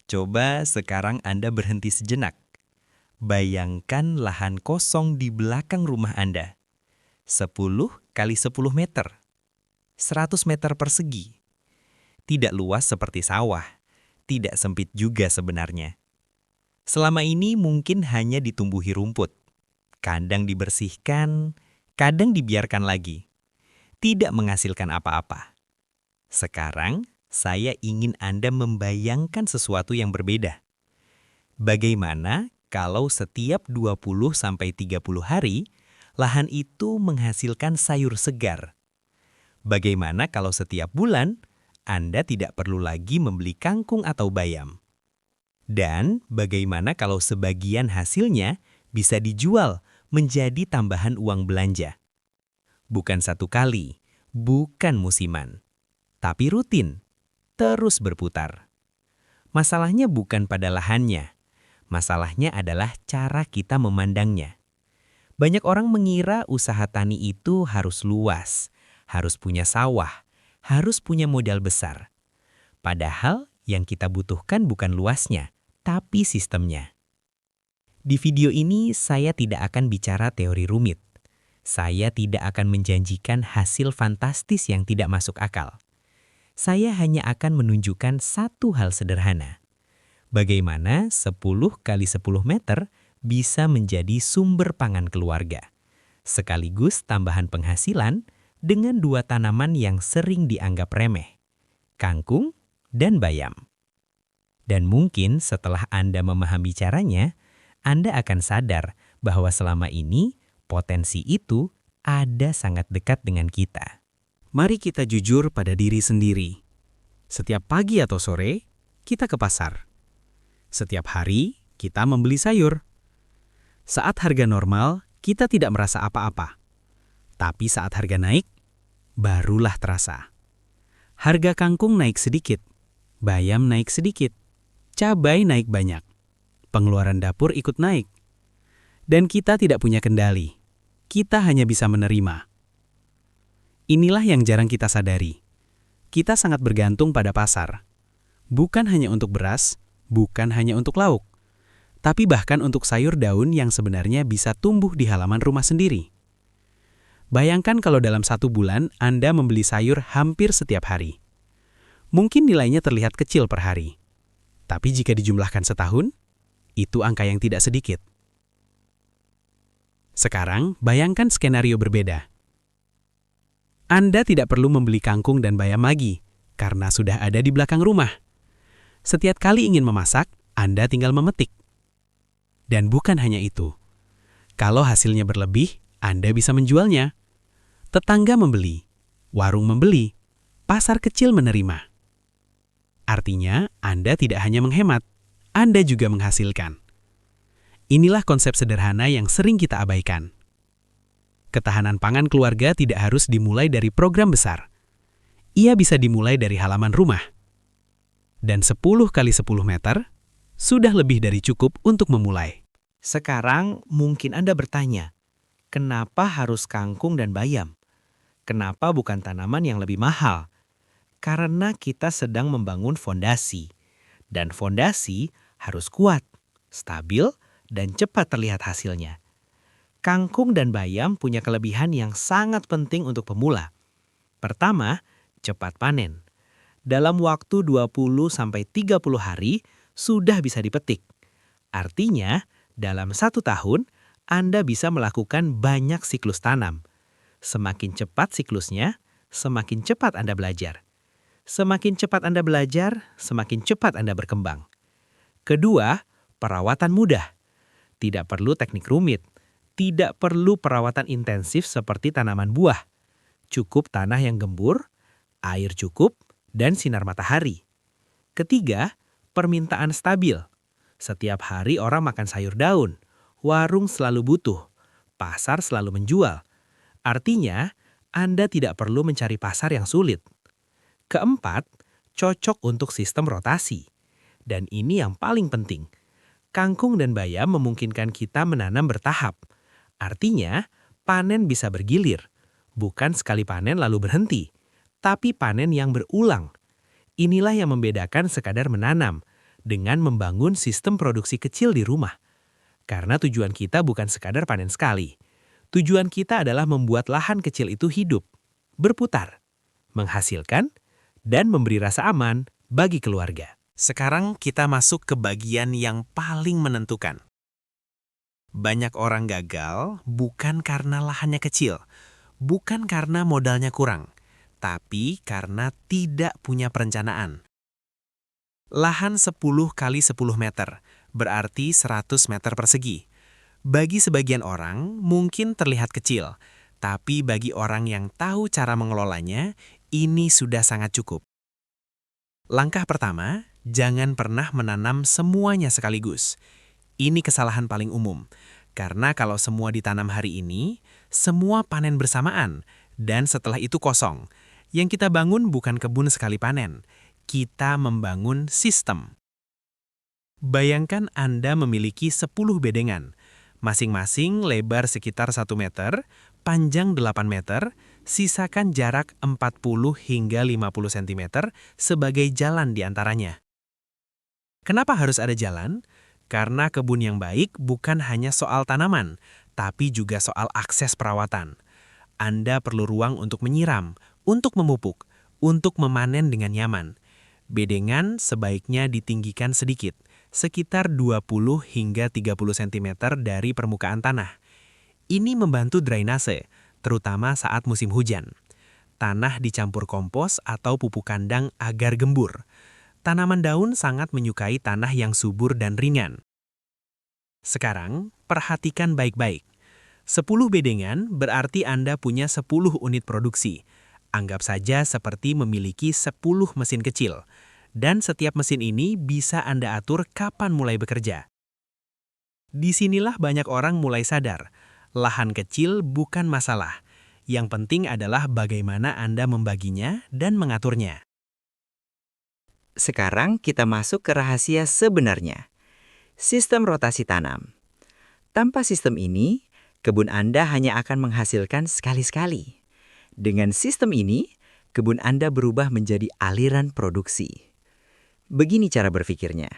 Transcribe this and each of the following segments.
Coba sekarang Anda berhenti sejenak. Bayangkan lahan kosong di belakang rumah Anda. 10 kali 10 meter. 100 meter persegi. Tidak luas seperti sawah. Tidak sempit juga sebenarnya. Selama ini mungkin hanya ditumbuhi rumput. Kadang dibersihkan, kadang dibiarkan lagi. Tidak menghasilkan apa-apa. Sekarang, saya ingin Anda membayangkan sesuatu yang berbeda. Bagaimana kalau setiap 20-30 hari, lahan itu menghasilkan sayur segar? Bagaimana kalau setiap bulan, Anda tidak perlu lagi membeli kangkung atau bayam? Dan bagaimana kalau sebagian hasilnya bisa dijual menjadi tambahan uang belanja? Bukan satu kali, bukan musiman, tapi rutin, terus berputar. Masalahnya bukan pada lahannya, masalahnya adalah cara kita memandangnya. Banyak orang mengira usaha tani itu harus luas, harus punya sawah, harus punya modal besar. Padahal yang kita butuhkan bukan luasnya, tapi sistemnya. Di video ini saya tidak akan bicara teori rumit. Saya tidak akan menjanjikan hasil fantastis yang tidak masuk akal. Saya hanya akan menunjukkan satu hal sederhana. Bagaimana 10 kali 10 meter bisa menjadi sumber pangan keluarga, sekaligus tambahan penghasilan dengan dua tanaman yang sering dianggap remeh, kangkung dan bayam. Dan mungkin setelah Anda memahami caranya, Anda akan sadar bahwa selama ini potensi itu ada sangat dekat dengan kita. Mari kita jujur pada diri sendiri. Setiap pagi atau sore, kita ke pasar. Setiap hari, kita membeli sayur. Saat harga normal, kita tidak merasa apa-apa. Tapi saat harga naik, barulah terasa. Harga kangkung naik sedikit, bayam naik sedikit, cabai naik banyak. Pengeluaran dapur ikut naik. Dan kita tidak punya kendali. Kita hanya bisa menerima. Inilah yang jarang kita sadari. Kita sangat bergantung pada pasar. Bukan hanya untuk beras, bukan hanya untuk lauk, tapi bahkan untuk sayur daun yang sebenarnya bisa tumbuh di halaman rumah sendiri. Bayangkan kalau dalam 1 bulan Anda membeli sayur hampir setiap hari. Mungkin nilainya terlihat kecil per hari. Tapi jika dijumlahkan setahun, itu angka yang tidak sedikit. Sekarang, bayangkan skenario berbeda. Anda tidak perlu membeli kangkung dan bayam lagi, karena sudah ada di belakang rumah. Setiap kali ingin memasak, Anda tinggal memetik. Dan bukan hanya itu. Kalau hasilnya berlebih, Anda bisa menjualnya. Tetangga membeli, warung membeli, pasar kecil menerima. Artinya, Anda tidak hanya menghemat, Anda juga menghasilkan. Inilah konsep sederhana yang sering kita abaikan. Ketahanan pangan keluarga tidak harus dimulai dari program besar. Ia bisa dimulai dari halaman rumah. Dan 10 kali 10 meter sudah lebih dari cukup untuk memulai. Sekarang mungkin Anda bertanya, kenapa harus kangkung dan bayam? Kenapa bukan tanaman yang lebih mahal? Karena kita sedang membangun fondasi. Dan fondasi harus kuat, stabil, dan cepat terlihat hasilnya. Kangkung dan bayam punya kelebihan yang sangat penting untuk pemula. Pertama, cepat panen. Dalam waktu 20-30 hari sudah bisa dipetik. Artinya, dalam 1 tahun, Anda bisa melakukan banyak siklus tanam. Semakin cepat siklusnya, semakin cepat Anda belajar. Semakin cepat Anda belajar, semakin cepat Anda berkembang. Kedua, perawatan mudah. Tidak perlu teknik rumit. Tidak perlu perawatan intensif seperti tanaman buah. Cukup tanah yang gembur, air cukup, dan sinar matahari. Ketiga, permintaan stabil. Setiap hari orang makan sayur daun. Warung selalu butuh. Pasar selalu menjual. Artinya, Anda tidak perlu mencari pasar yang sulit. Keempat, cocok untuk sistem rotasi. Dan ini yang paling penting. Kangkung dan bayam memungkinkan kita menanam bertahap. Artinya, panen bisa bergilir. Bukan sekali panen lalu berhenti, tapi panen yang berulang. Inilah yang membedakan sekadar menanam dengan membangun sistem produksi kecil di rumah. Karena tujuan kita bukan sekadar panen sekali. Tujuan kita adalah membuat lahan kecil itu hidup, berputar, menghasilkan, dan memberi rasa aman bagi keluarga. Sekarang kita masuk ke bagian yang paling menentukan. Banyak orang gagal bukan karena lahannya kecil, bukan karena modalnya kurang, tapi karena tidak punya perencanaan. Lahan 10 kali 10 meter, berarti 100 meter persegi. Bagi sebagian orang mungkin terlihat kecil, tapi bagi orang yang tahu cara mengelolanya, ini sudah sangat cukup. Langkah pertama, jangan pernah menanam semuanya sekaligus. Ini kesalahan paling umum, karena kalau semua ditanam hari ini, semua panen bersamaan, dan setelah itu kosong. Yang kita bangun bukan kebun sekali panen, kita membangun sistem. Bayangkan Anda memiliki 10 bedengan, masing-masing lebar sekitar 1 meter, panjang 8 meter, sisakan jarak 40 hingga 50 cm sebagai jalan di antaranya. Kenapa harus ada jalan? Karena kebun yang baik bukan hanya soal tanaman, tapi juga soal akses perawatan. Anda perlu ruang untuk menyiram, untuk memupuk, untuk memanen dengan nyaman. Bedengan sebaiknya ditinggikan sedikit, sekitar 20 hingga 30 cm dari permukaan tanah. Ini membantu drainase, terutama saat musim hujan. Tanah dicampur kompos atau pupuk kandang agar gembur. Tanaman daun sangat menyukai tanah yang subur dan ringan. Sekarang, perhatikan baik-baik. 10 bedengan berarti Anda punya 10 unit produksi. Anggap saja seperti memiliki 10 mesin kecil. Dan setiap mesin ini bisa Anda atur kapan mulai bekerja. Disinilah banyak orang mulai sadar, lahan kecil bukan masalah. Yang penting adalah bagaimana Anda membaginya dan mengaturnya. Sekarang kita masuk ke rahasia sebenarnya. Sistem rotasi tanam. Tanpa sistem ini, kebun Anda hanya akan menghasilkan sekali-sekali. Dengan sistem ini, kebun Anda berubah menjadi aliran produksi. Begini cara berpikirnya.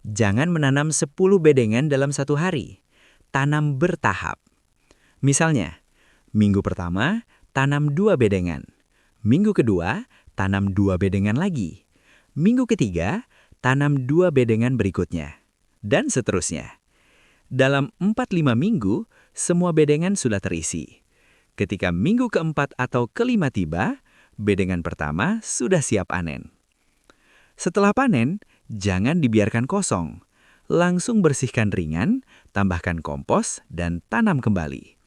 Jangan menanam 10 bedengan dalam satu hari. Tanam bertahap. Misalnya, minggu pertama, tanam 2 bedengan. Minggu kedua, tanam 2 bedengan lagi. Minggu ketiga, tanam 2 bedengan berikutnya. Dan seterusnya. Dalam 4-5 minggu, semua bedengan sudah terisi. Ketika minggu keempat atau kelima tiba, bedengan pertama sudah siap panen. Setelah panen, jangan dibiarkan kosong. Langsung bersihkan ringan, tambahkan kompos, dan tanam kembali.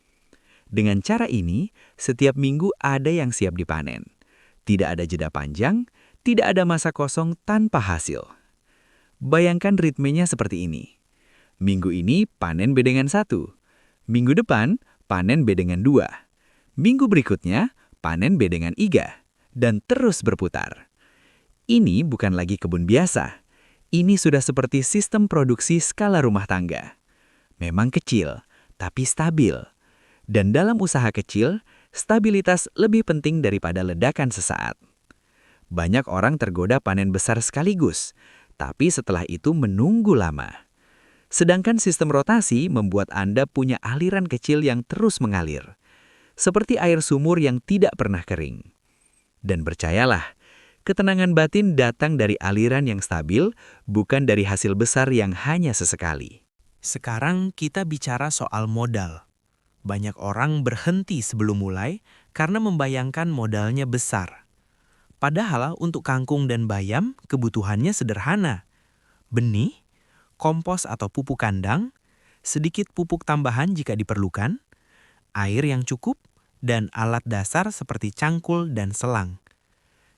Dengan cara ini, setiap minggu ada yang siap dipanen. Tidak ada jeda panjang, tidak ada masa kosong tanpa hasil. Bayangkan ritmenya seperti ini. Minggu ini panen bedengan 1. Minggu depan panen bedengan 2. Minggu berikutnya panen bedengan 3. Dan terus berputar. Ini bukan lagi kebun biasa. Ini sudah seperti sistem produksi skala rumah tangga. Memang kecil, tapi stabil. Dan dalam usaha kecil, stabilitas lebih penting daripada ledakan sesaat. Banyak orang tergoda panen besar sekaligus, tapi setelah itu menunggu lama. Sedangkan sistem rotasi membuat Anda punya aliran kecil yang terus mengalir. Seperti air sumur yang tidak pernah kering. Dan percayalah, ketenangan batin datang dari aliran yang stabil, bukan dari hasil besar yang hanya sesekali. Sekarang kita bicara soal modal. Banyak orang berhenti sebelum mulai karena membayangkan modalnya besar. Padahal untuk kangkung dan bayam kebutuhannya sederhana. Benih, kompos atau pupuk kandang, sedikit pupuk tambahan jika diperlukan, air yang cukup, dan alat dasar seperti cangkul dan selang.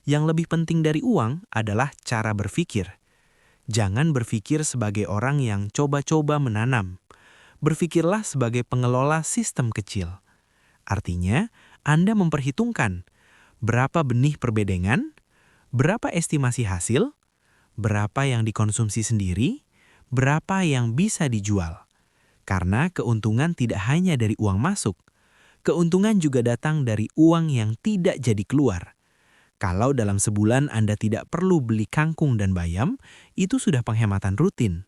Yang lebih penting dari uang adalah cara berpikir. Jangan berpikir sebagai orang yang coba-coba menanam. Berpikirlah sebagai pengelola sistem kecil. Artinya, Anda memperhitungkan berapa benih per bedengan, berapa estimasi hasil, berapa yang dikonsumsi sendiri, berapa yang bisa dijual. Karena keuntungan tidak hanya dari uang masuk, keuntungan juga datang dari uang yang tidak jadi keluar. Kalau dalam sebulan Anda tidak perlu beli kangkung dan bayam, itu sudah penghematan rutin.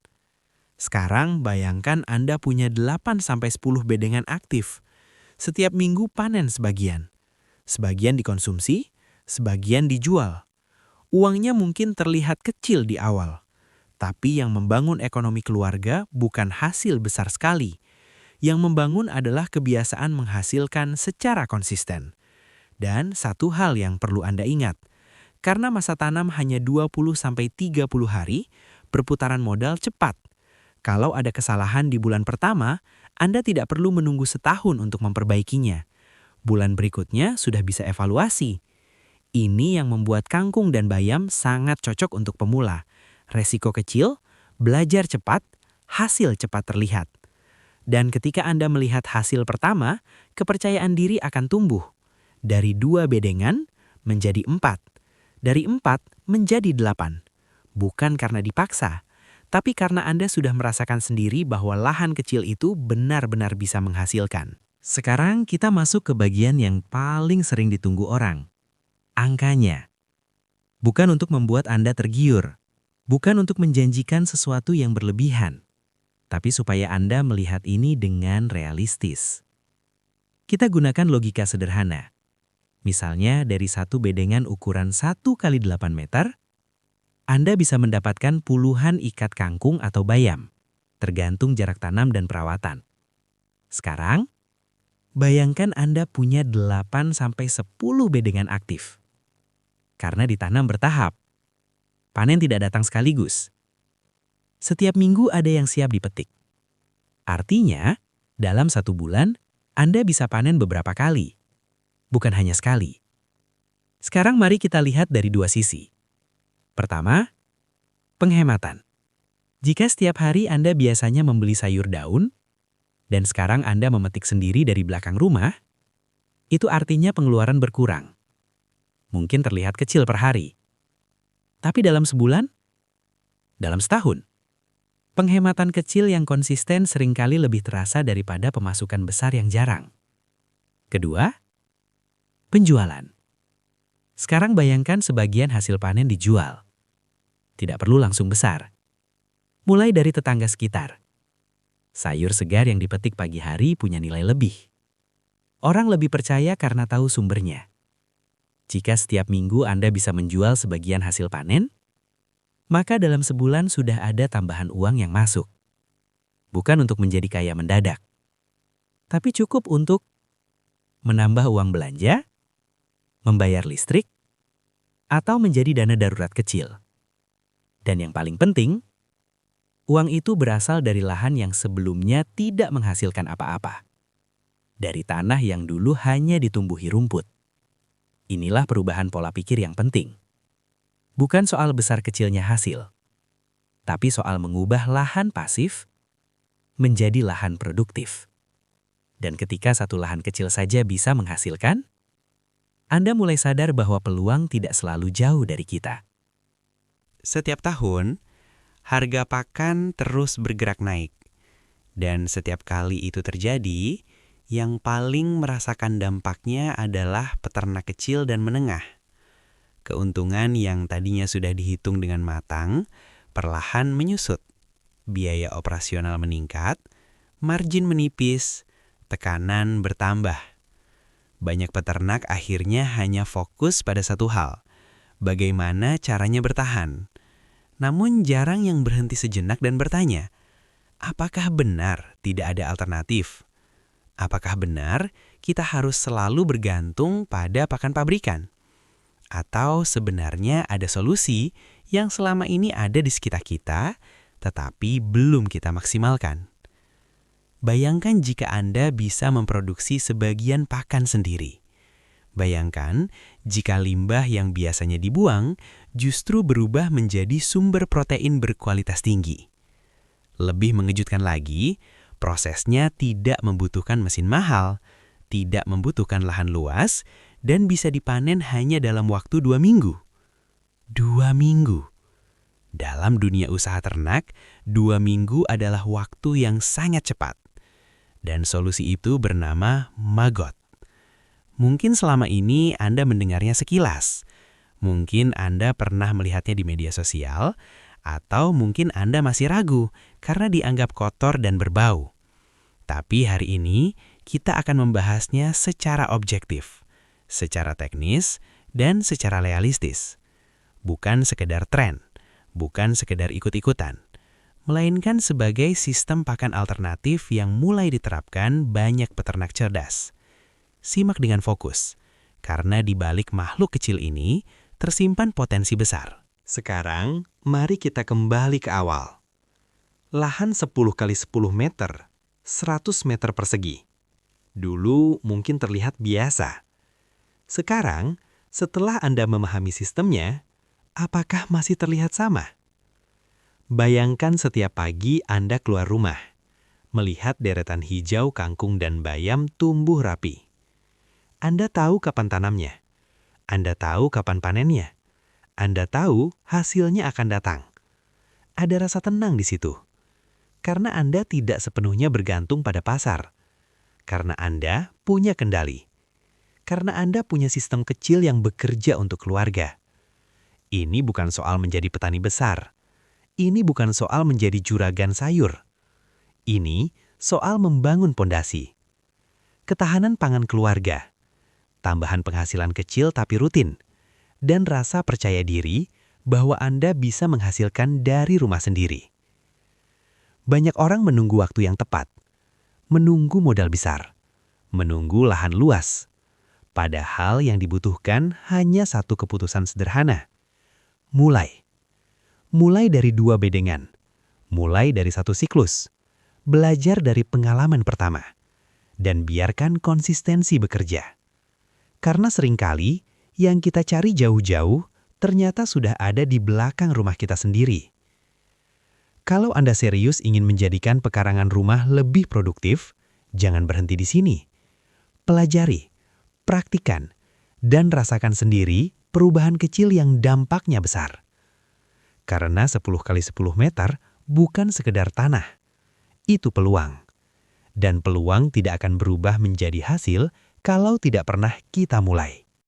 Sekarang bayangkan Anda punya 8-10 bedengan aktif. Setiap minggu panen sebagian. Sebagian dikonsumsi, sebagian dijual. Uangnya mungkin terlihat kecil di awal. Tapi yang membangun ekonomi keluarga bukan hasil besar sekali. Yang membangun adalah kebiasaan menghasilkan secara konsisten. Dan satu hal yang perlu Anda ingat, karena masa tanam hanya 20-30 hari, perputaran modal cepat. Kalau ada kesalahan di bulan pertama, Anda tidak perlu menunggu setahun untuk memperbaikinya. Bulan berikutnya sudah bisa evaluasi. Ini yang membuat kangkung dan bayam sangat cocok untuk pemula. Resiko kecil, belajar cepat, hasil cepat terlihat. Dan ketika Anda melihat hasil pertama, kepercayaan diri akan tumbuh. Dari 2 bedengan menjadi 4. Dari 4 menjadi 8. Bukan karena dipaksa, tapi karena Anda sudah merasakan sendiri bahwa lahan kecil itu benar-benar bisa menghasilkan. Sekarang kita masuk ke bagian yang paling sering ditunggu orang. Angkanya. Bukan untuk membuat Anda tergiur. Bukan untuk menjanjikan sesuatu yang berlebihan. Tapi supaya Anda melihat ini dengan realistis. Kita gunakan logika sederhana. Misalnya dari satu bedengan ukuran 1x8 meter, Anda bisa mendapatkan puluhan ikat kangkung atau bayam, tergantung jarak tanam dan perawatan. Sekarang, bayangkan Anda punya 8-10 bedengan aktif. Karena ditanam bertahap, panen tidak datang sekaligus. Setiap minggu ada yang siap dipetik. Artinya, dalam 1 bulan, Anda bisa panen beberapa kali. Bukan hanya sekali. Sekarang mari kita lihat dari 2 sisi. Pertama, penghematan. Jika setiap hari Anda biasanya membeli sayur daun, dan sekarang Anda memetik sendiri dari belakang rumah, itu artinya pengeluaran berkurang. Mungkin terlihat kecil per hari. Tapi dalam sebulan, dalam setahun, penghematan kecil yang konsisten seringkali lebih terasa daripada pemasukan besar yang jarang. Kedua, penjualan. Sekarang bayangkan sebagian hasil panen dijual. Tidak perlu langsung besar. Mulai dari tetangga sekitar. Sayur segar yang dipetik pagi hari punya nilai lebih. Orang lebih percaya karena tahu sumbernya. Jika setiap minggu Anda bisa menjual sebagian hasil panen, maka dalam sebulan sudah ada tambahan uang yang masuk. Bukan untuk menjadi kaya mendadak, tapi cukup untuk menambah uang belanja, membayar listrik, atau menjadi dana darurat kecil. Dan yang paling penting, uang itu berasal dari lahan yang sebelumnya tidak menghasilkan apa-apa. Dari tanah yang dulu hanya ditumbuhi rumput. Inilah perubahan pola pikir yang penting. Bukan soal besar kecilnya hasil, tapi soal mengubah lahan pasif menjadi lahan produktif. Dan ketika satu lahan kecil saja bisa menghasilkan, Anda mulai sadar bahwa peluang tidak selalu jauh dari kita. Setiap tahun, harga pakan terus bergerak naik. Dan setiap kali itu terjadi, yang paling merasakan dampaknya adalah peternak kecil dan menengah. Keuntungan yang tadinya sudah dihitung dengan matang, perlahan menyusut. Biaya operasional meningkat, margin menipis, tekanan bertambah. Banyak peternak akhirnya hanya fokus pada satu hal, bagaimana caranya bertahan. Namun jarang yang berhenti sejenak dan bertanya, apakah benar tidak ada alternatif? Apakah benar kita harus selalu bergantung pada pakan pabrikan? Atau sebenarnya ada solusi yang selama ini ada di sekitar kita, tetapi belum kita maksimalkan? Bayangkan jika Anda bisa memproduksi sebagian pakan sendiri. Bayangkan jika limbah yang biasanya dibuang justru berubah menjadi sumber protein berkualitas tinggi. Lebih mengejutkan lagi, prosesnya tidak membutuhkan mesin mahal, tidak membutuhkan lahan luas, dan bisa dipanen hanya dalam waktu 2 minggu. 2 minggu. Dalam dunia usaha ternak, 2 minggu adalah waktu yang sangat cepat. Dan solusi itu bernama Maggot. Mungkin selama ini Anda mendengarnya sekilas. Mungkin Anda pernah melihatnya di media sosial, atau mungkin Anda masih ragu karena dianggap kotor dan berbau. Tapi hari ini kita akan membahasnya secara objektif, secara teknis, dan secara realistis. Bukan sekedar tren, bukan sekedar ikut-ikutan, melainkan sebagai sistem pakan alternatif yang mulai diterapkan banyak peternak cerdas. Simak dengan fokus, karena di balik makhluk kecil ini tersimpan potensi besar. Sekarang, mari kita kembali ke awal. Lahan 10 kali 10 meter, 100 meter persegi. Dulu mungkin terlihat biasa. Sekarang, setelah Anda memahami sistemnya, apakah masih terlihat sama? Bayangkan setiap pagi Anda keluar rumah, melihat deretan hijau kangkung dan bayam tumbuh rapi. Anda tahu kapan tanamnya. Anda tahu kapan panennya. Anda tahu hasilnya akan datang. Ada rasa tenang di situ. Karena Anda tidak sepenuhnya bergantung pada pasar. Karena Anda punya kendali. Karena Anda punya sistem kecil yang bekerja untuk keluarga. Ini bukan soal menjadi petani besar. Ini bukan soal menjadi juragan sayur. Ini soal membangun pondasi. Ketahanan pangan keluarga. Tambahan penghasilan kecil tapi rutin. Dan rasa percaya diri bahwa Anda bisa menghasilkan dari rumah sendiri. Banyak orang menunggu waktu yang tepat. Menunggu modal besar. Menunggu lahan luas. Padahal yang dibutuhkan hanya satu keputusan sederhana. Mulai. Mulai dari 2 bedengan. Mulai dari 1 siklus. Belajar dari pengalaman pertama. Dan biarkan konsistensi bekerja. Karena seringkali yang kita cari jauh-jauh ternyata sudah ada di belakang rumah kita sendiri. Kalau Anda serius ingin menjadikan pekarangan rumah lebih produktif, jangan berhenti di sini. Pelajari, praktikan, dan rasakan sendiri perubahan kecil yang dampaknya besar. Karena 10 kali 10 meter bukan sekedar tanah. Itu peluang. Dan peluang tidak akan berubah menjadi hasil kalau tidak pernah kita mulai.